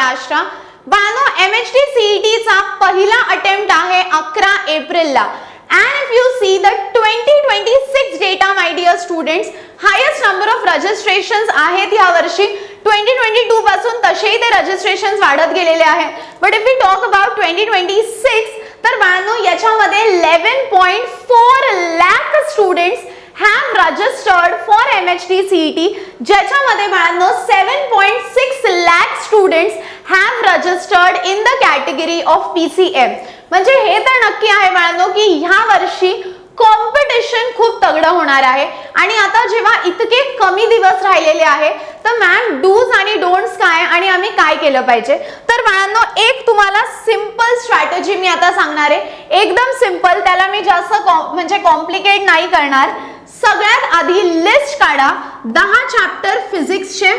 महाराष्ट्र। बाळांनो MHT CET चा पहिला अटेम्प्ट आहे 11 एप्रिलला। And if you see the 2026 data, my dear students, highest number of registrations आहेत या वर्षी। 2022 पासून तसेही ते registrations वाढत गेलेले आहेत, but if we talk about 2026 तर बाळांनो याच्यामध्ये 11.4 lakh students have registered for MHT CET, ज्याच्यामध्ये बाळांनो 7.6 lakh students have registered in the category of PCM। म्हणजे हे तर नक्की आहे बाळांनो की ह्या वर्षी कॉम्पिटिशन खूप तगडं होणार आहे। आणि आता जेव्हा इतके कमी दिवस राहिलेले आहे तर मॅम डूज आणि डोंट्स काय आणि आम्ही काय केलं पाहिजे, तर बाळांनो एक तुम्हाला सिंपल स्ट्रॅटेजी मी आता सांगणार आहे, एकदम सिंपल, त्याला मी जास्त म्हणजे कॉम्प्लिकेट नाही करणार। सगळ्यात आधी लिस्ट काढा 10 चॅप्टर फिजिक्सचे,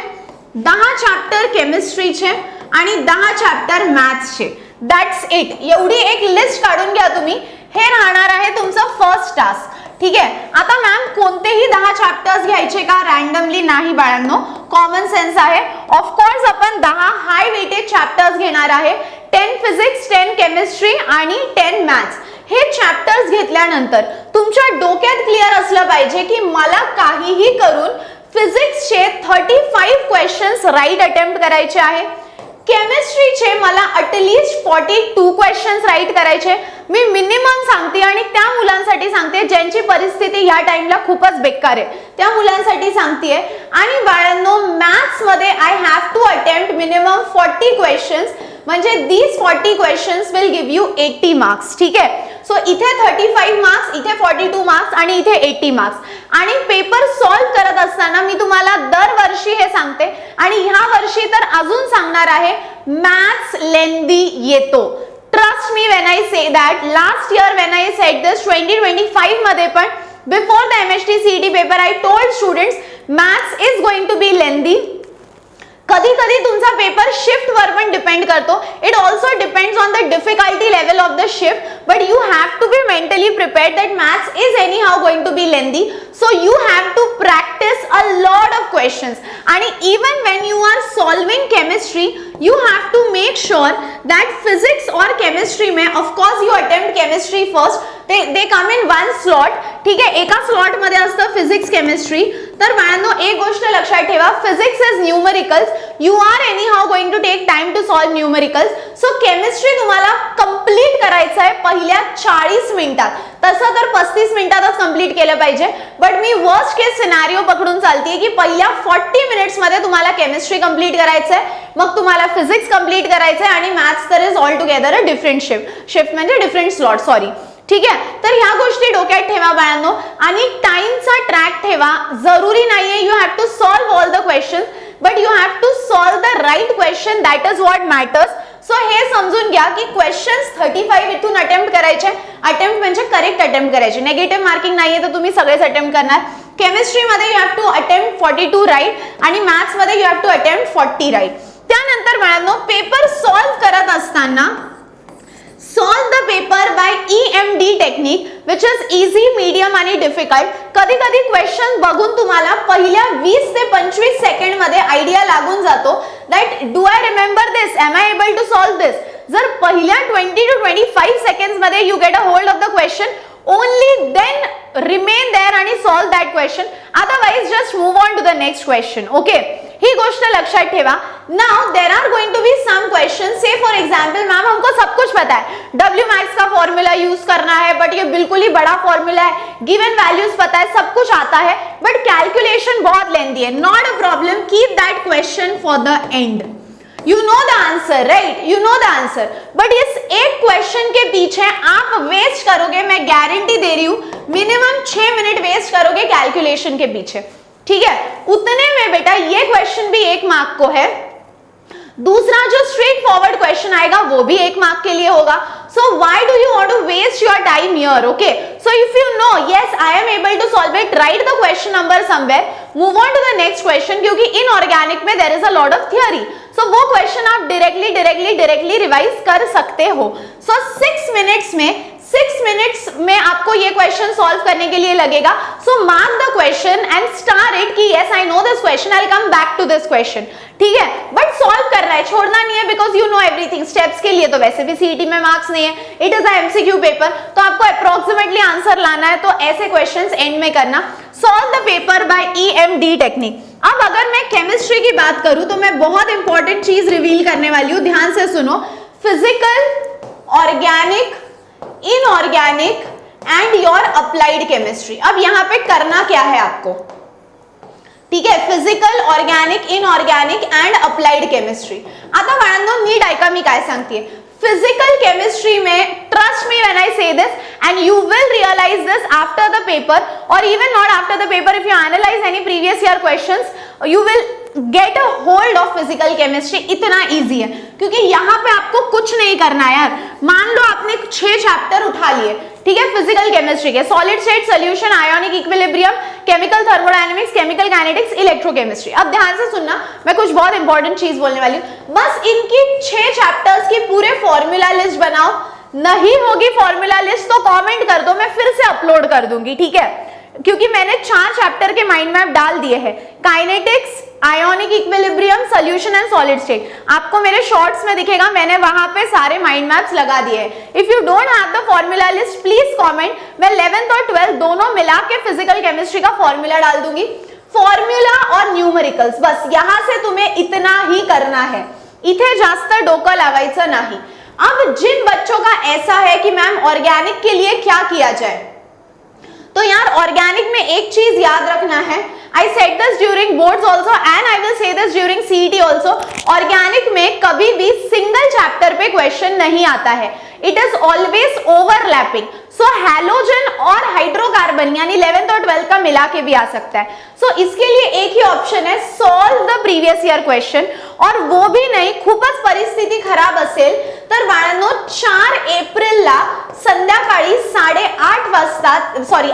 10 चॅप्टर केमिस्ट्रीचे आणि 10 चॅप्टर मॅथ्सचे। दॅट्स इट, एवढी एक लिस्ट काढून घ्या तुम्ही। हे राहणार आहे तुमचं फर्स्ट टास्क, ठीक आहे। आता मॅम कोणतेही 10 चॅप्टर्स घ्यायचे का, रॅन्डमली नाही बाळांनो, कॉमन सेन्स आहे। ऑफ कोर्स आपण 10 हाय वेटेड चॅप्टर्स घेणार आहे, 10 फिजिक्स, 10 केमिस्ट्री आणि 10 मॅथ्स। हे चॅप्टर्स घेतल्यानंतर तुमच्या डोक्यात क्लिअर असलं पाहिजे की मला काहीही करून फिजिक्सचे 35 क्वेश्चन्स राईट अटेम्प्ट करायचे आहे, केमिस्ट्रीचे मला ॲटलीस्ट 42 क्वेश्चन्स राईट करायचे। मी मिनिमम सांगते आणि त्या मुलांसाठी सांगते ज्यांची परिस्थिती ह्या टाइमला खूपच बेकार आहे, त्या मुलांसाठी सांगतेय। आणि बाळांनो मॅथ्स मध्ये I have to attempt minimum 40 questions, म्हणजे these 40 questions will give you 80 marks, ठीक आहे। सो इथे 35 मार्क्स, इथे 42 मार्क्स आणि इथे 80 मार्क्स। आणि पेपर सॉल्व करत असताना मी तुम्हाला दरवर्षी हे सांगते आणि ह्या वर्षी तर अजून सांगणार आहे, मॅथ्स लेंदी येतो। Trust me when I say that. Last year when I said this 2025 मध्ये पण before the MHT CET paper I told students maths is going to be lengthy. कधी कधी तुमचा पेपर शिफ्ट वर पण डिपेंड करतो, it also depends on the difficulty level of the shift, but you have to be mentally prepared that maths is anyhow going to be lengthy, so you have to practice a lot of questions. आणि even when you are solving chemistry you have to make sure that physics और chemistry में of course you attempt chemistry first, they come in one slot, ठीक है। एका slot मध्ये असतं physics chemistry. तर बाळांनो एक गोष्ट लक्षात ठेवा, physics is numericals, you are anyhow going to take time to solve numericals. So chemistry तुम्हाला कंप्लीट करायचं आहे पहिल्या 40 मिनिटात, तसं तर 35 मिनिटातच कंप्लीट केलं पाहिजे, but me worst case scenario पकडून चालते की पहिल्या 40 मिनिट्स मध्ये तुम्हाला केमिस्ट्री कंप्लीट करायचं आहे, मग तुम्हाला फिजिक्स कंप्लीट करायचं आहे आणि मॅथ्स तर is all together a different shift म्हणजे डिफरंट स्लॉट, सॉरी, ठीक आहे। तर ह्या गोष्टी डोक्यात ठेवा बाळांनो आणि टाइमचा ट्रॅक ठेवा। जरुरी नाहीये you have to solve all the question, but you have to solve the right question, that is what matters. So हे समजून घ्या की क्वेश्चन्स 35 इथून अटेम्प्ट करायचे, अटेम्प्ट म्हणजे करेक्ट अटेम्प्ट करायचे, नेगेटिव्ह मार्किंग नाहीये तर तुम्ही सगळेच अटेम्प्ट करणार। केमिस्ट्री मध्ये you have to attempt 42 right आणि मॅथ्स मध्ये you have to attempt 40 right. त्यानंतर बाळांनो पेपर सॉल्व करत असताना solve the paper by EMD technique, which is easy, medium आणि डिफिकल्ट। कधी कधी क्वेश्चन बघून तुम्हाला पहिल्या 20 ते 25 सेकंड मध्ये आयडिया लागून जातो that do I remember this, am I able to solve this. जर पहिल्या 20 to 25 सेकंड्स मध्ये you get a hold of the question, only then remain there and solve that question, otherwise just move on to the next question, okay। ही गोष्ट लक्षात ठेवा। Now there are going to be some questions, say for example ma'am हमको सब कुछ पता है, W max का formula use करना है, बट ये बिल्कुल ही बड़ा फॉर्मूला है, गिवन वैल्यूज पता है, सब कुछ आता है, बट कैलकुलेशन बहुत लेंथी है। Not a problem, keep that question for the end. You know the answer, right? You know the answer. But इस एक क्वेश्चन के पीछे आप वेस्ट करोगे, मैं गारंटी दे रही हूँ, मिनिमम 6 मिनट वेस्ट करोगे कैलकुलेशन के पीछे, ठीक है। उतने में बेटा ये क्वेश्चन भी 1 मार्क को है, दूसरा जो स्ट्रेट फॉरवर्ड क्वेश्चन आएगा वो भी 1 मार्क के लिए होगा। So why do you want to waste your time here? Okay, so if you know yes I am able to solve it, write the question number somewhere, move on to the next question, क्योंकि inorganic में there is a lot of theory, so वो question आप directly revise कर सकते हो। So 6 minutes में 6 minutes में आपको ये क्वेश्चन सॉल्व करने के लिए लगेगा. So mark the question and star it कि yes I know this question, I will come back to this question. ठीक है, बट सॉल्व करना है, छोड़ना नहीं है, because you know everything. Steps के लिए तो वैसे भी सीईटी में मार्क्स नहीं है, it is a MCQ paper, तो आपको अप्रोक्सीमेटली आंसर लाना है. तो ऐसे क्वेश्चंस एंड में करना. Solve the paper by EMD technique. अब अगर मैं केमिस्ट्री की बात करूं तो मैं बहुत इंपॉर्टेंट चीज रिवील करने वाली हूं, ध्यान से सुनो. Physical, organic, inorganic and your applied chemistry. अब यहां पे करना क्या है आपको, ठीक आहे, physical, organic, inorganic and applied chemistry. आता बाळांनो नीट ऐका मी काय सांगतेय. फिजिकल केमिस्ट्री में trust me when I say this and you will realise this after the paper और even not after the paper. If you analyse any previous year questions you will get a hold of physical chemistry. इतना easy है क्योंकि यहाँ पे आपको कुछ नहीं करना है यार. मान लो आपने 6 चैप्टर उठा लिए, ठीक है, फिजिकल केमिस्ट्री के, solid state solution, ionic equilibrium, chemical thermodynamics, chemical kinetics, electrochemistry. अब ध्यान से सुनना, मैं कुछ बहुत इंपॉर्टेंट चीज बोलने वाली हूँ. बस इनकी 6 चैप्टर्स की पूरे फॉर्मूला लिस्ट बनाओ. नहीं होगी फॉर्मूला लिस्ट तो कमेंट कर दो, मैं फिर से अपलोड कर दूंगी, ठीक है, क्योंकि मैंने 4 चैप्टर के माइंड मैप डाल दिए हैं. Kinetics, ionic equilibrium, solution end solid state. आपको मेरे शॉर्ट्स में दिखेगा, मैंने वहां पे सारे माइंड मैप्स लगा दिए हैं. If you don't have the formula list please comment. मैं 11th और 12th दोनों मिला के फिजिकल केमिस्ट्री का फॉर्मूला डाल दूंगी. फॉर्मूला और न्यूमेरिकल्स, बस यहां से तुम्हें इतना ही करना है, इथे जास्त डोकं लावायचं नाही. अब जिन बच्चों का ऐसा है कि मैम ऑर्गेनिक के लिए क्या किया जाए, तो यार ऑर्गेनिक में एक चीज याद रखना है. I said this during boards also and I will say this during CET also. Organic में कभी भी सिंगल चैप्टर पे क्वेश्चन नहीं आता है. It is always overlapping. So halogen और हाइड्रोकार्बन यानी 11th और 12th का मिला के भी आ सकता है. सो इसके लिए एक ही ऑप्शन है, solve the previous year question. और वो भी नाही, खूपच परिस्थिती खराब असेल तर बाळांनो 4 एप्रिलला संध्याकाळी 8:30 वाजता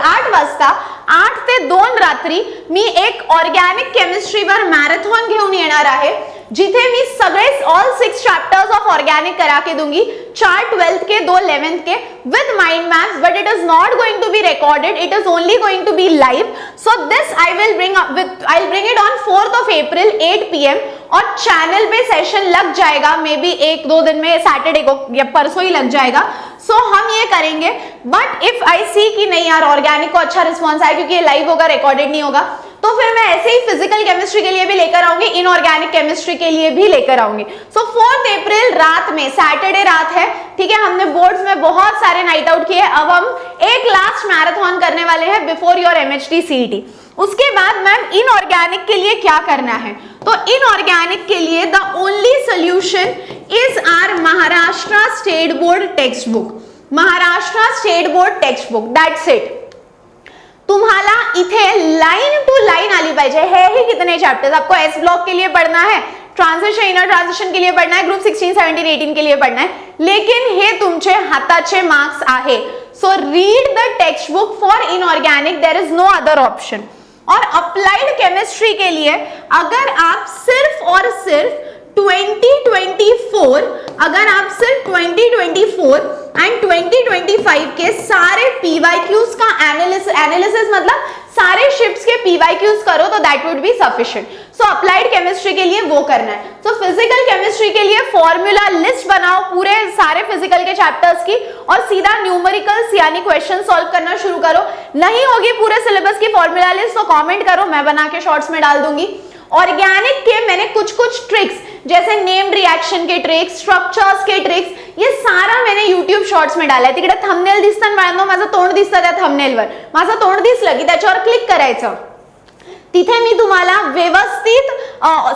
8 वाजता 8 ते 2 रात्री मी एक ऑर्गेनिक केमिस्ट्रीवर मॅरेथॉन घेऊन येणार आहे, जिथे मी सगळे ऑल 6 चैप्टर्स ऑफ ऑर्गेनिक करा के दूंगी. 4 12th के, 2 11th के with mind maps, but it is not going to be recorded, it is only going to be live. So this I will bring it on 4th of April 8 PM और channel पे session लग जाएगा, may be 1-2 दिन में, Saturday को या परसों ही लग जाएगा. सो हम ये करेंगे. बट इफ आई सी कि नहीं यार ऑर्गेनिक को अच्छा रिस्पॉन्स आया, क्योंकि ये लाइव होगा, रिकॉर्डेड नहीं होगा, तो फिर मैं ऐसे ही फिजिकल केमिस्ट्री के लिए भी लेकर आऊंगी, इनऑर्गेनिक केमिस्ट्री के लिए भी लेकर आऊंगी. सो 4th अप्रैल रात में, सैटरडे रात है, ठीक है, हमने बोर्ड्स में बहुत सारे नाइट आउट किए. अब हम एक लास्ट मैराथन करने वाले हैं बिफोर योर MHT CET. उसके बाद मैम इनऑर्गेनिक के लिए क्या करना है, तो इनऑर्गेनिक के लिए the only solution is our Maharashtra state board text book. Maharashtra state board text book, that's it. तुम्हाला इथे लाइन टू लाइन आली पाहिजे. है ही कितने चैप्टर्स, आपको एस ब्लॉक के लिए पढ़ना है, ट्रांजिशन, इनर ट्रांजिशन के लिए पढ़ना है, ग्रुप 16, 17, 18 के लिए पढ़ना है, लेकिन हे तुमचे हाताचे मार्क्स आहे. So read the text book for inorganic, there is no other option. और अप्लाइड केमिस्ट्री के लिए अगर आप सिर्फ और सिर्फ 2024, अगर आप सिर्फ 2024 एंड 2025 के सारे PYQs का एनालिसिस मतलब सारे शिफ्ट्स के PYQs करो तो that would be sufficient. So applied chemistry के लिए वो करना है. सो फिजिकल केमिस्ट्री के लिए फॉर्मूला लिस्ट बनाओ पूरे सारे फिजिकल के चैप्टर्स की और सीधा न्यूमेरिकल्स यानी क्वेश्चन सॉल्व करना शुरू करो. नहीं होगी पूरे सिलेबस की फॉर्मूला लिस्ट तो कमेंट करो, मैं बना के शॉर्ट्स में डाल दूंगी. ऑर्गेनिक के मैंने कुछ ट्रिक्स जैसे नेम्ड रिएक्शन के ट्रिक्स, स्ट्रक्चर्स के ट्रिक्स, ये सारा मैंने YouTube शॉर्ट्स में डाला आहे. तिकडे थंबनेल दिसतं बाळांनो, माझं तोंड दिसतं त्या थंबनेलवर, माझं तोंड दिसलं की त्याच्यावर क्लिक करायचं. तिथे मी तुम्हाला व्यवस्थित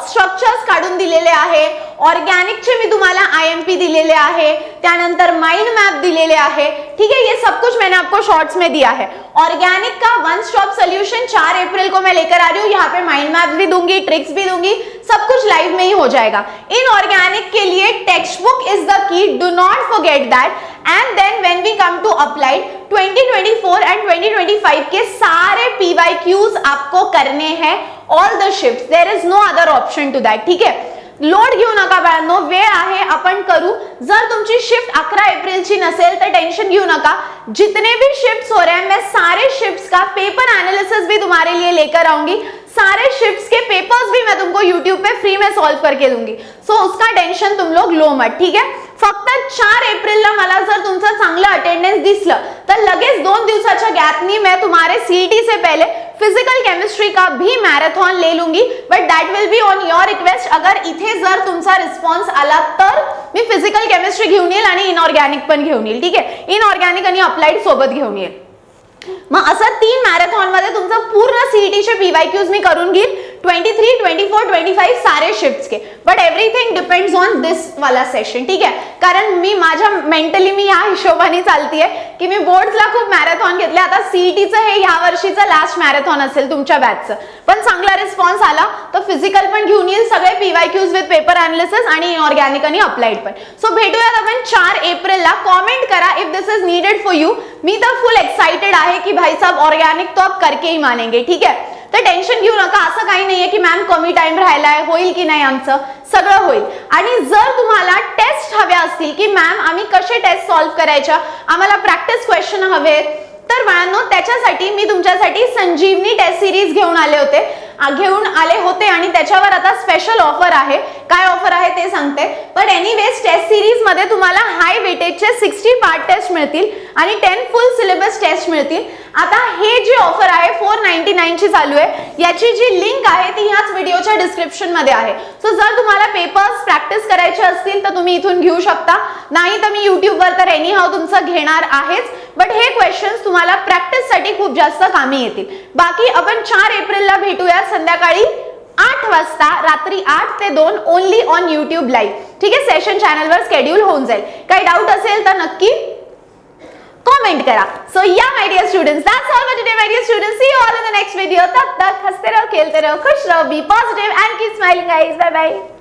स्ट्रक्चर्स काढून दिलेले आहे. ऑर्गेनिकचे मी तुम्हाला IMP दिलेले आहे, त्यानंतर माइंड मैप दिलेले आहे, ठीक है, ये सब कुछ मैंने आपको शॉर्ट्स में दिया है. ऑर्गेनिक का वन स्टॉप सोल्यूशन 4 अप्रैल को मैं लेकर आ रही हूँ. यहाँ पे माइंड मैप भी दूंगी, ट्रिक्स भी दूंगी, सब कुछ लाइव में ही हो जाएगा. इनऑर्गेनिक के लिए text book is the key, do not forget that. And then when we come to applied 2024 and 2025 के सारे PYQs आपको करने हैं, all the shifts, there is no other option to that, ठीक है. लोड घेऊ नका बाळांनो, वेळ आहे, आपण करू. जर तुमची शिफ्ट 11 अप्रैल ची नसेल तर टेंशन घेऊ नका. जितने भी शिफ्ट्स हो रहे हैं, मैं सारे शिफ्ट्स का पेपर एनालिसिस भी तुम्हारे लिए लेकर आऊंगी. सारे शिफ्ट्स के पेपर्स भी मैं तुमको YouTube पे फ्री में सॉल्व करके दूंगी. सो उसका टेंशन तुम लोग लो मत, ठीक है. फक्त 4 एप्रिलला मला जर तुमचं चांगलं अटेंडन्स दिसलं तर लगेच 2 दिवसाच्या गॅपनी मैं तुम्हारे सीईटी से पहले फिजिकल केमिस्ट्री का भी मैराथन ले लूंगी. But that will be on your request. अगर इथे जर तुमचा रिस्पॉन्स आला तर मी फिजिकल केमिस्ट्री घेऊन येईल आणि इनऑर्गॅनिक पण घेऊन येईल, ठीक आहे. इनऑर्गॅनिक आणि अप्लाइड सोबत घेऊन येईल. मग असं 3 मॅरेथॉन मध्ये तुमचं पूर्ण सीईटीचे पीवायक्यूज मी करून घेईल. 23, 24, 25 सारे शिफ्ट्स के. But everything depends on this वाला सेशन, ठीक आहे. कारण मी माझ्या मेंटली मी या हिशोबाने चालतीये की मी बोर्ड्सला खूप मॅरेथॉन घेतले. आता सीईटीचं हे या वर्षीचं लास्ट मॅरेथॉन असेल तुमच्या बॅचचं. पण चांगला रिस्पॉन्स आला तर फिजिकल पण घेऊन येईल, सगळे पीवायक्यूज विथ पेपर एनालिसिस आणि इनऑर्गॅनिक आणि अप्लाइड पण. सो भेटूयात आपण 4 एप्रिलला. कॉमेंट करा if this is needed for you. मी तर फुल एक्साइटेड आहे की भाई साहब ऑर्गॅनिक तो आप करके ही मानेंगे, ठीक आहे. तर टेन्शन घेऊ नका. असं काही नाहीये की मॅम कमी टाइम राहिलाय, होईल की नाही, आमचं सगळं होईल. आणि जर तुम्हाला टेस्ट हव्या असतील की मॅम आम्ही कसे टेस्ट सॉल्व्ह करायच्या, आम्हाला प्रॅक्टिस क्वेश्चन हवे, तर बाळांनो त्याच्यासाठी मी तुमच्यासाठी संजीवनी टेस्ट सिरीज घेऊन आले होते आणि त्याच्यावर आता स्पेशल ऑफर आहे. काय ऑफर आहे ते सांगते. पण एनीवेज टेस्ट सिरीज मध्ये तुम्हाला हाय वेटेजचे 60 पार्ट टेस्ट मिळतील आणि 10 फुल सिलेबस टेस्ट मिळतील. आता हे जे ऑफर आहे 499 ची चालू आहे. याची जी लिंक आहे ती ह्याच व्हिडिओच्या डिस्क्रिप्शन मध्ये आहे. सो जर तुम्हाला पेपर्स प्रॅक्टिस करायचे असतील तर तुम्ही इथून घेऊ शकता. नाही तर मी YouTube वर तर एनी हाव तुमचं घेणार आहेच. बट हे क्वेश्चन्स तुम्हाला प्रॅक्टिस साठी खूप जास्त कामी येतील. बाकी आपण 4 एप्रिलला भेटूया संध्याकाळी 8 वाजता, रात्री 8 ते 2 ओनली ऑन YouTube लाईव्ह, ठीक आहे. सेशन चॅनलवर शेड्यूल होऊन जाईल. काही डाऊट असेल तर नक्की कमेंट करा. So yeah my dear students, that's all for today my dear students. See you all in the next video. तब तक हंसते रहो, खेलते रहो, खुश रहो, be positive and keep smiling guys. Bye bye.